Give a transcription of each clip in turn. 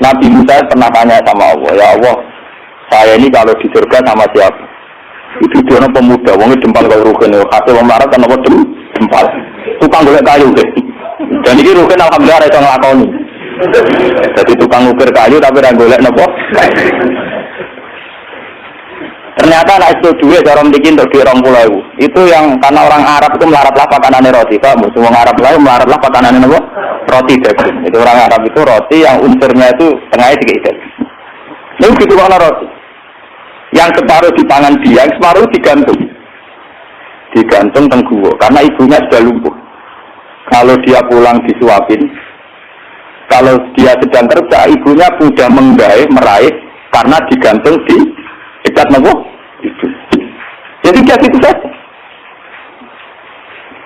Nabi Musa pernah tanya sama Allah, ya Allah, saya ini kalau di surga sama siapa? Itu dia pemuda, wongnya jempal kalau Rukin, hasil melarat kan apa jempal. Tukang golek kayu deh. Dan ini Rukin alhamdulillah itu ngelakoni. Jadi tukang ukir kayu tapi orang golek nopo. Ternyata anak itu duit orang bikin untuk di 20.000. Itu yang karena orang Arab itu melaratlah pakanannya roti, kamu semua Arab lain melaratlah pakanannya nopo roti daging. Itu orang Arab itu roti yang unsurnya itu tengahnya tiga daging. Ini gitu mana roti? Yang separuh di tangan dia, yang separuh digantung tengguwo karena ibunya sudah lumpuh. Kalau dia pulang disuapin, kalau dia sedang kerja, ibunya sudah meraih karena digantung di dekat nopo ibu. Jadi dia itu saja.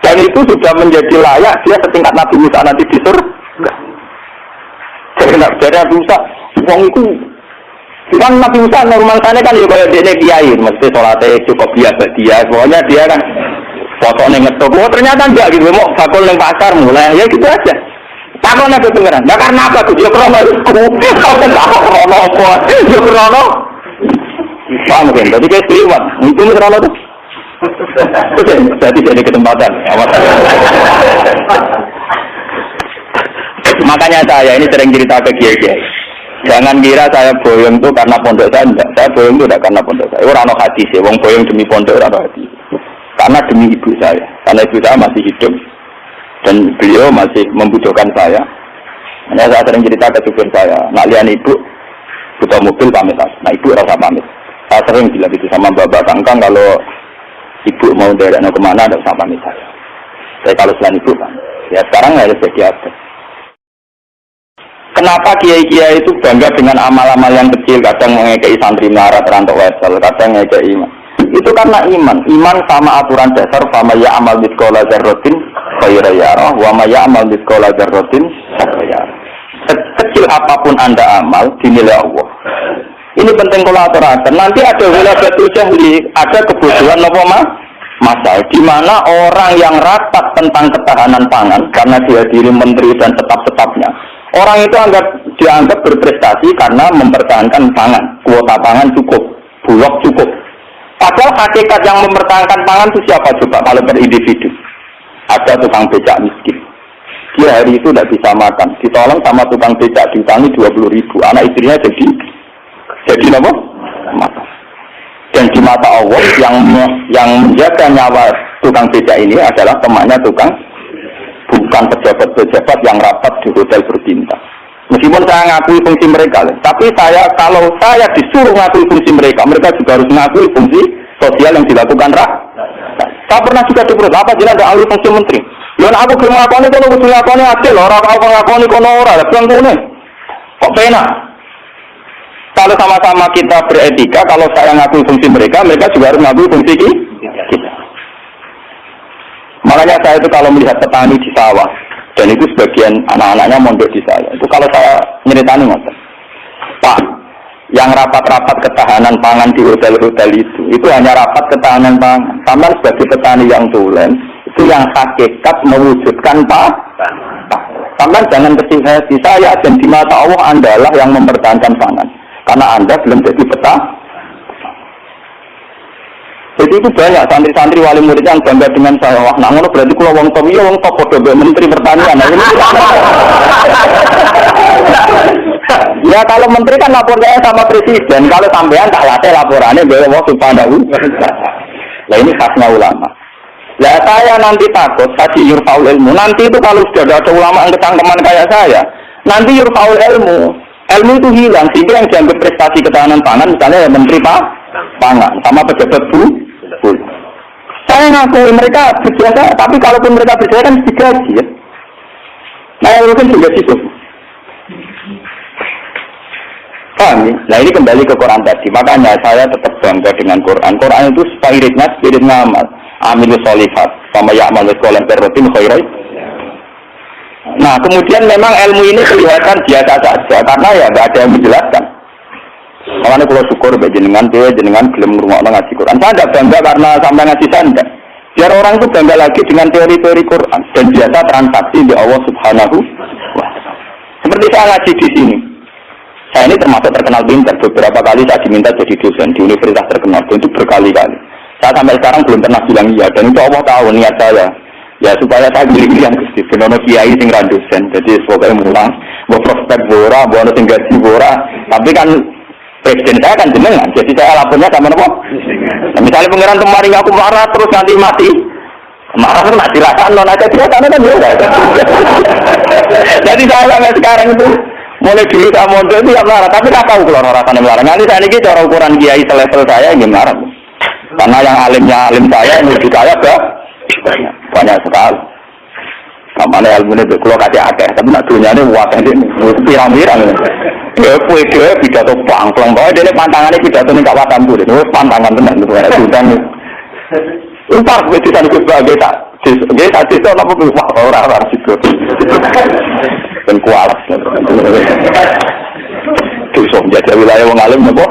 Dan itu sudah menjadi layak dia setingkat Nabi Musa nanti di surga. Jadi Nabi Musa, uang itu kan Nabi Musa normal sana kan ya kayak dia kiai, mesti sholatnya cukup biasa dia, pokoknya dia kan fotonya ngetok. Oh ternyata enggak gitu, mau bakul yang pasar mulai ya gitu aja. Takonnya itu beneran. Nah karena apa tuh? Ya krono apa? Ya krono. Paham kan? Jadi kayak seliwan. Itu krono tuh. Jadi kesempatan. Makanya saya ini sering cerita ke kiai-kiai. Jangan kira saya boyong itu karena pondok saya, enggak. Saya boyong itu tidak karena pondok saya. Orang hati sih, wong boyong demi pondok orang hati. Karena demi ibu saya. Karena ibu saya masih hidup dan beliau masih membutuhkan saya. Hanya saya sering cerita ke supir saya, nak lihat ibu butuh mobil pamit. Nah ibu rasa pamit. Saya sering bilang itu sama bapak kangkang kalau ibu mau daerahnya kemana ada usah pamit saya. Saya kalau selain ibu kan, ya sekarang harus jadi apa? Kenapa kiai-kiai itu bangga dengan amal-amal yang kecil, kadang mengekei santri melarat rantau wesel, kadang mengekei iman. Itu karena iman sama aturan dasar, sama ya amal bitkola zarrotin khairan yarah, wa ma ya amal bitkola zarrotin syarran yarah. Sekecil apapun anda amal dinilai Allah. Ini penting kalau aturakan. Nanti ada wilayatul jahli, ada kebodohan apa masa di mana orang yang rapat tentang ketahanan pangan karena dihadiri menteri dan tetap-tetapnya. Orang itu dianggap berprestasi karena mempertahankan pangan, kuota pangan cukup, bulog cukup. Padahal hakikat yang mempertahankan pangan itu siapa coba kalau per individu? Ada tukang becak miskin. Dia hari itu tidak bisa makan, ditolong sama tukang becak diutangi 20.000. Anak istrinya jadi apa? Makan. Dan di mata Allah yang menjaga nyawa tukang becak ini adalah temannya tukang, bukan pejabat-pejabat yang rapat di hotel berbintang. Meskipun saya ngakui fungsi mereka, tapi kalau saya disuruh ngakui fungsi mereka juga harus mengakui fungsi sosial yang dilakukan rakyat. Saya pernah juga diperut, apa jelas ada ahli fungsi menteri. Lalu aku belum ngakoni kono, aku ngakoni hasil, orang aku ngakoni kono orang, bilang kono. Kok pena? Kalau sama-sama kita beretika, kalau saya ngakui fungsi mereka juga harus ngakui fungsi kita. Makanya saya itu kalau melihat petani di sawah, dan itu sebagian anak-anaknya mondok di saya, itu kalau saya nyeritani ngoten, Pak, yang rapat-rapat ketahanan pangan di hotel-hotel itu hanya rapat ketahanan pangan. Sampai sebagai petani yang tulen, itu yang hakikat mewujudkan Pak. Sampai jangan kecil hati saya dan di mata Allah Andalah yang mempertahankan pangan, karena Anda belum jadi petani. Jadi itu banyak santri-santri wali murid yang bangga dengan saya. Wah, nak ngono berarti kalau wong top iya wong top podo menteri pertanian. Nah, ini ya kalau menteri kan lapornya sama presiden. Kalau sampean tak latih laporannya bahwa subhanahu. Nah ini khasnya ulama. Lah saya nanti takut tadi yurfaul ilmu. Nanti itu kalau sudah ada ulama yang ketangkeman kayak saya, nanti yurfaul ilmu. Ilmu itu hilang sehingga yang dianggap prestasi ketahanan pangan misalnya ya menteri pangan sama pejabat bu. Saya ngaku mereka berjasa, tapi kalaupun mereka berjasa kan digaji ya. Nah yang mungkin juga gitu. Paham ya? Nah ini kembali ke Quran tadi. Makanya saya tetap bangga dengan Quran. Quran itu spirit ngamal. Amilus solihat sama ya'mal sekolah terrotin khairai. Nah kemudian memang ilmu ini kelihatan biasa saja karena ya tidak ada yang menjelaskan. Makanya kalau syukur jenengan gelem ngrungokno ngaji Quran. Saya tidak bangga karena sampai ngaji saya. Biar orang itu bangga lagi dengan teori-teori Quran dan biasa transaksi di Allah Subhanahu wa Ta'ala. Seperti saya ngaji di sini. termasuk terkenal pintar. Beberapa kali saya diminta jadi dosen di universitas terkenal, dan itu berkali-kali. Saya sampai sekarang belum pernah bilang iya, dan itu Allah tahu niat saya. Ya supaya saya pilih yang Gusti, benono kiai sing ra dosen. Jadi semoga mulang, mau prospek bora, mau ono sing gaji bora. Tapi kan presiden saya kan jenengan, jadi saya lapornya sama nopo. Nah, misalnya pengiran kemarin aku marah terus nanti mati. Marah terus mati rasakan non aja dia kan ya. Jadi saya sampai sekarang itu mulai dulu saya mondok itu ya marah, tapi nggak tahu kalau rasanya marah. Nanti saya ini cara ukuran kiai selevel saya yang marah. Karena yang alimnya alim saya, yang lebih saya banyak sekali. Kamane ilmune itu kalau kasih akeh, tapi nak dunyane wakeh ini pirang-pirang. Dia pidato pangklong, bahwa dia pantangannya pidato ini kawasan itu, ini pantangan tenan itu ada hutan. Entar begitu tadi sebagai tak, sebagai tadi itu apa pun orang situ, dan kualas. Dosa menjadi wilayah wong alim apa?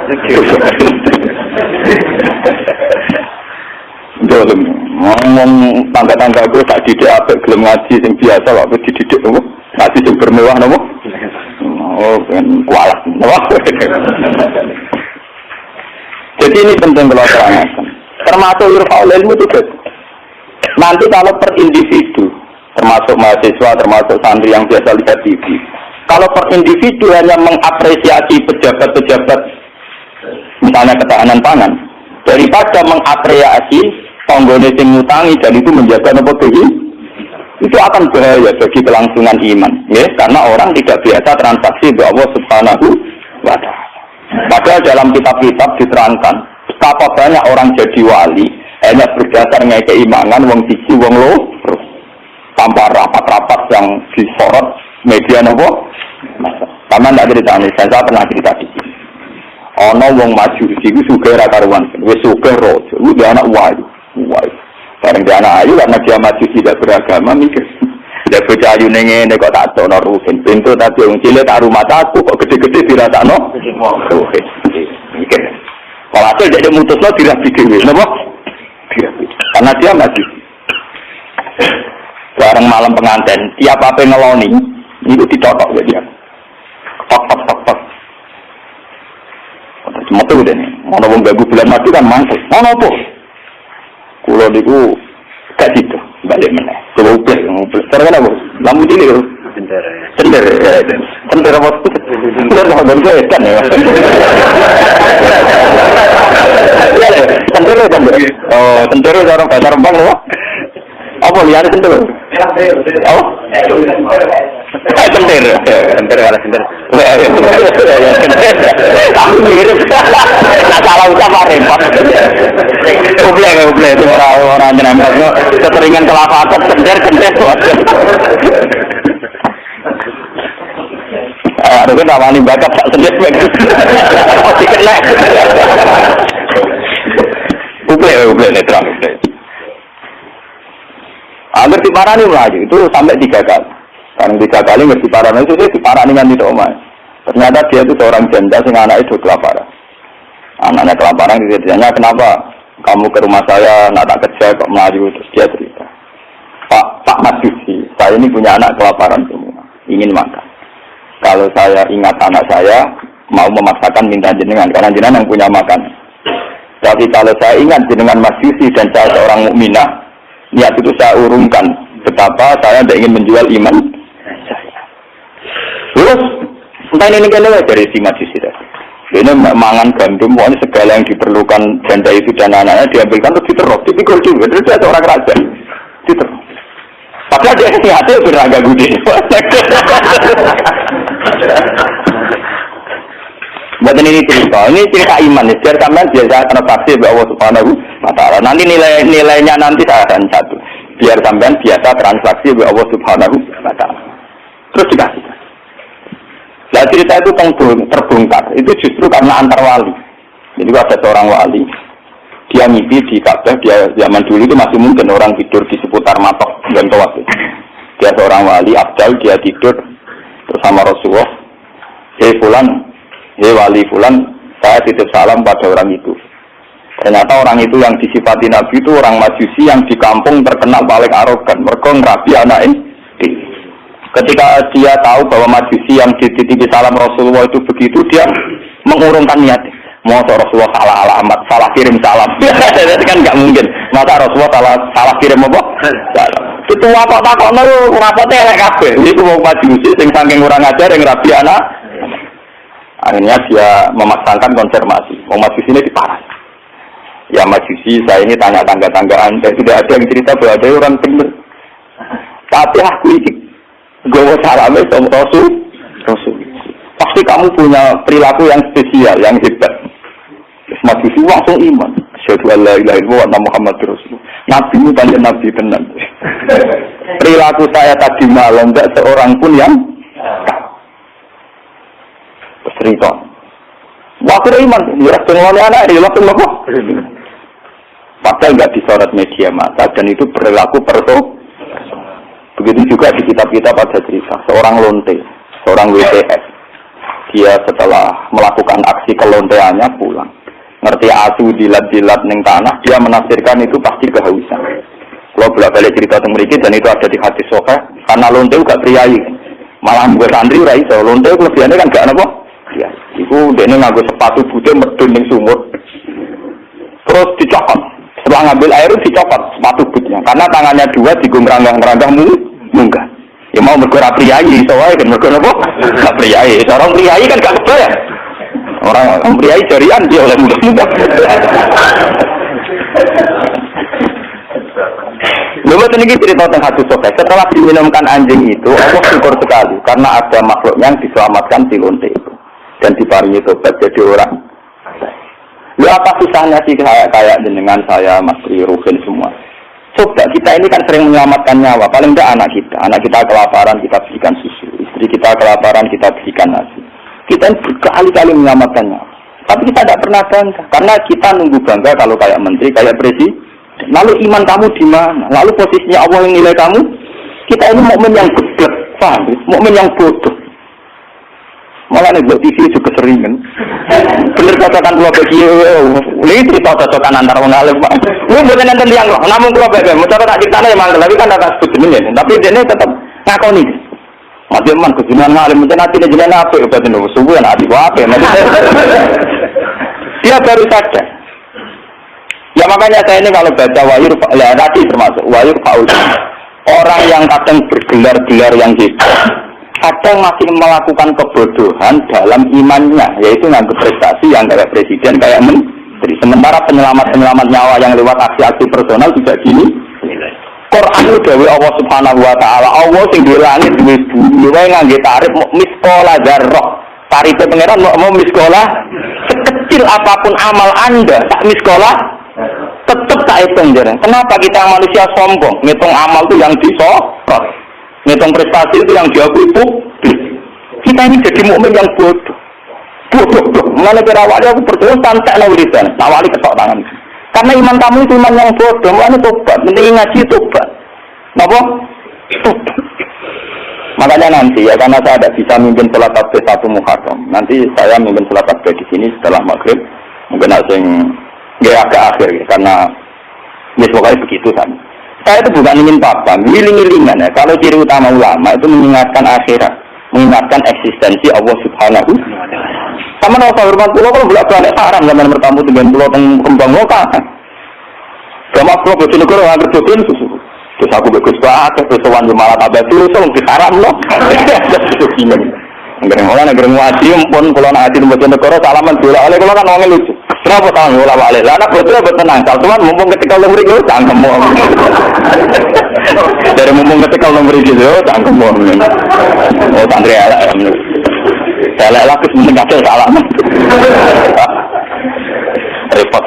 Dolim, ngomong tangga-tangga gue tak didik apa gelem ngaji yang biasa waktu dididik apa ngaji yang bermewah apa? Oh, kan kualat, Jadi ini penting kalau terangkan. Termasuk irfaul ilmu juga. Nanti kalau per individu, termasuk mahasiswa, termasuk santri yang biasa lihat TV, kalau per individu hanya mengapresiasi pejabat-pejabat, misalnya ketahanan pangan, daripada mengapresiasi tonggone sing ngutangi dan itu menjaga nopo itu akan bahaya bagi kelangsungan iman, ya, karena orang tidak biasa transaksi dengan Allah Subhanahu wa Ta'ala. Padahal dalam kitab-kitab diterangkan betapa banyak orang jadi wali hanya berdasarnya keimanan wong siji wong loro tanpa rapat-rapat yang disorot media nopo. Sama ndak ceritane, saya pernah cerita di sini. Ono wong maju iku sugih ra karuan, wis sugih rojo, dia anak wayu. Bareng dia anak ayu karena dia maju tidak beragama mikir. Tidak bocah ayu ngene kok tak tono ruhin. Pintu tapi wong cilik tak rumah aku kok gede-gede dirasakno. Ruhin. Mikir. Kalau itu dia mutusno dirabi dhewe, napa? Dirabi. Karena dia maju. Bareng malam pengantin, tiap apa ngeloni itu ditotok dia. Tok. Cuma tuh deh, mau wong ganggu bulan mati kan mangkel. Mau nopo? Kulo niku gak situ, balik meneh. Kulo upil. Terus apa? Lampu cilik lho. Sender apa? Sender dan saya kan ya. Sender. Oh, sender orang bahasa Rembang lho. Apa liane sender? Oh. Sender ala sender. Aku mirip. Nah, salah ucap repot. Uble itu orang nyerempet keteringan kelapakan sender. Aduh kan awani bakat tak sender. Oh dikena. Uble netral. Hampir diparani melaju itu sampai 3 kali. Karena 3 kali nggak diparani itu dia diparani kan di rumah. Ternyata dia itu seorang janda sing anak itu kelaparan. Anaknya kelaparan ditanya kenapa kamu ke rumah saya nak tak kerja kok melaju, terus dia cerita. Pak Majusi, saya ini punya anak kelaparan semua, ingin makan. Kalau saya ingat anak saya mau memaksakan minta jenengan karena jenengan yang punya makan. Tapi kalau saya ingat jenengan Majusi dan saya seorang mukminah, niat itu saya urungkan betapa saya tidak ingin menjual iman saya. Terus entah ini dari si Majusi tadi. Ini mangan gandum, pokoknya segala yang diperlukan janda itu dan anaknya diambilkan terus diterok, dipikul juga. Terus dia seorang raja, diterok. Padahal dia niatnya beragak gede. Buatan ini cerita iman. Biar sampean biasa transaksi bahwa Allah Subhanahu wa Ta'ala. Nanti nilainya nanti saya akan satu. Biar sampean biasa transaksi bahwa Allah Subhanahu wa Ta'ala. Terus dikasih. Nah cerita itu terbongkar, itu justru karena antar wali. Jadi ada seorang wali, dia mimpi di Ka'bah, dia zaman dulu itu masih mungkin orang tidur di seputar matok dan kawat. Dia seorang wali, Abdal, dia tidur bersama Rasulullah. Wali Fulan, saya titip salam pada orang itu. Ternyata orang itu yang disifati Nabi itu orang Majusi yang di kampung terkenal paling arogan, mereka ngerabi anak ini. Ketika dia tahu bahwa Majusi yang dititipi salam Rasulullah itu begitu, dia mengurungkan niat. Mau Rasulullah salah alamat, salah kirim salam. Itu kan nggak mungkin. Masa Rasulullah salah kirim apa? Salam. Itu apa takut nol rapotnya elek kabeh. Itu mau Majusi sing saking kurang ajar yang rabi anak. Akhirnya dia memaksakan konfirmasi. Mau Majusi ini diparah. Ya Majusi, saya ini tanya tangga-tanggaan. Dan tidak ada yang cerita bahwa ada orang benar. Tapi aku ini gue salamnya sama Rasul. Pasti kamu punya perilaku yang spesial, yang hebat. Majusi langsung iman. Asyhadu an la ilaha illallah wa anna Muhammadar Rasulullah. Nabi itu banyak nabi tenan. Perilaku saya tadi malam tidak seorang pun yang cerita. Waktu iman, ya pengelola anak, ya langsung apa? Padahal nggak disorot media massa dan itu perilaku begitu juga di kitab-kitab ada cerita seorang lonte, seorang WTS. Dia setelah melakukan aksi kelonteannya pulang. Ngerti asu dilat-dilat ning tanah, dia menafsirkan itu pasti kehausan. Kalau bolak-balik cerita tentang mereka dan itu ada di hadis sahih, karena lonte gak priayi. Malah gue santri ora iso, lonte kelebihannya kan gak napa? Priayi. Iku dene nganggo sepatu bute medun ning sumur. Terus dicopot. Setelah ngambil air dicopot sepatu butnya karena tangannya dua digongrang-geranggang munggah. Ya mau mergo ra priayi iso wae kan mergo napa? Gak priayi. Orang priayi kan gak kebayang. Orang priayi jarian dia oleh munggah. Lalu ini cerita tentang hadis sahih. Setelah diminumkan anjing itu, Allah syukur sekali karena ada makhluk yang diselamatkan di lonte itu dan diparingi tobat jadi orang. Lu apa susahnya sih kayak dengan saya, Mas Ruhin semua. Coba kita ini kan sering menyelamatkan nyawa. Paling tidak anak kita kelaparan kita berikan susu, istri kita kelaparan kita berikan nasi. Kita berkali-kali menyelamatkan nyawa. Tapi kita tidak pernah bangga karena kita nunggu bangga kalau kayak menteri, kayak presiden. Lalu iman kamu di mana? Lalu posisinya Allah yang nilai kamu? Kita ini mukmin yang geblek, paham? Mukmin yang bodoh. Malah nih buat TV juga sering kan. Bener cocokan keluar bagi ini cerita cocokan antara orang alim pak. Lu bukan nonton yang roh, namun keluar bagi. Mau coba tak ceritanya emang, tapi kan ada sebut jenisnya. Tapi dia tetap ngakoni. Mati man kejunan alim macam nanti dia jenis apa? Berarti nunggu subuh yang ada apa? Dia baru sadar. Ya makanya saya ini kalau baca wahyu, ya tadi termasuk wahyu faul. Orang yang kadang bergelar-gelar yang hebat, kadang masih melakukan kebodohan dalam imannya, yaitu nganggap prestasi yang kayak presiden, kayak menteri. Sementara penyelamat nyawa yang lewat aksi-aksi personal juga gini. Quran itu dari Allah Subhanahu Wa Taala. Allah sing di langit di bumi, wae ngangge tarif miskola dzarrah. Tarifnya pangeran mau miskola sekecil apapun amal Anda, tak miskola tetap tak hitung jaran. Kenapa kita manusia sombong? Ngitung amal itu yang disorot, ngitung prestasi itu yang diakui publik. Kita ini jadi mukmin yang bodoh. Mengenai perawatnya aku berdoa santai nawiridan, nawali ketok tangan. Karena iman kamu itu iman yang bodoh. Mengenai tobat, penting ngaji tobat. Apa? Makanya nanti ya karena saya tidak bisa mimpin sholat tasbih 1 Muharram. Nanti saya mimpin sholat tasbih di sini setelah maghrib. Mungkin nggak agak akhir ya, karena pokoknya begitu kan. Saya itu bukan ingin apa, ngiling-ngilingan ya. Kalau ciri utama ulama itu mengingatkan akhirat, mengingatkan eksistensi Allah Subhanahu. Sama nasa hormat pulau kalau bolak-balik haram zaman bertamu dengan pulau kembang lokal. Sama pulau Bojonegoro yang berjodoh susu. Terus aku bagus banget, terus sowan malah tabah terus lebih haram loh. Itu bingung. Ngereng wajib pun kalau nak hadir Bojonegoro salaman bola oleh kalau kan orangnya lucu. Kenapa tahu bola balik? Lah anak betul tenang. Kalau cuma mumpung ketika nomor itu cangkem. Dari mumpung ketika nomor itu cangkem. Oh santri elek. Elek lah kes menengah salaman. Repot.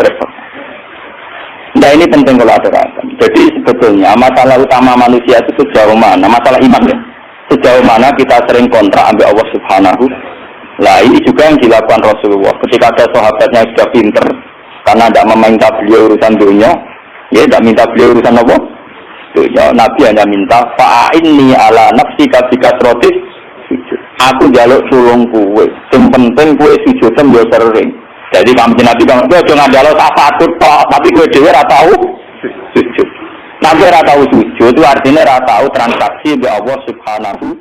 Nah ini penting kalau aturakan. Jadi sebetulnya masalah utama manusia itu sejauh mana? Masalah iman ya. Sejauh mana kita sering kontrak ambil Allah Subhanahu. Nah ini juga yang dilakukan Rasulullah. Ketika ada sahabatnya sudah pinter, karena tidak meminta beliau urusan dunia, ya tidak minta beliau urusan apa? Dunia. Nabi hanya minta fa'inni ala nafsika bikasrotis sujud. Aku jaluk sulung kue. Yang penting kue sujud sambil sering. Jadi kami Nabi kamu jangan jaluk syafaat tapi kue dewi tahu sujud. Nabi ora tahu sujud itu artinya ora tahu transaksi dengan Allah Subhanahu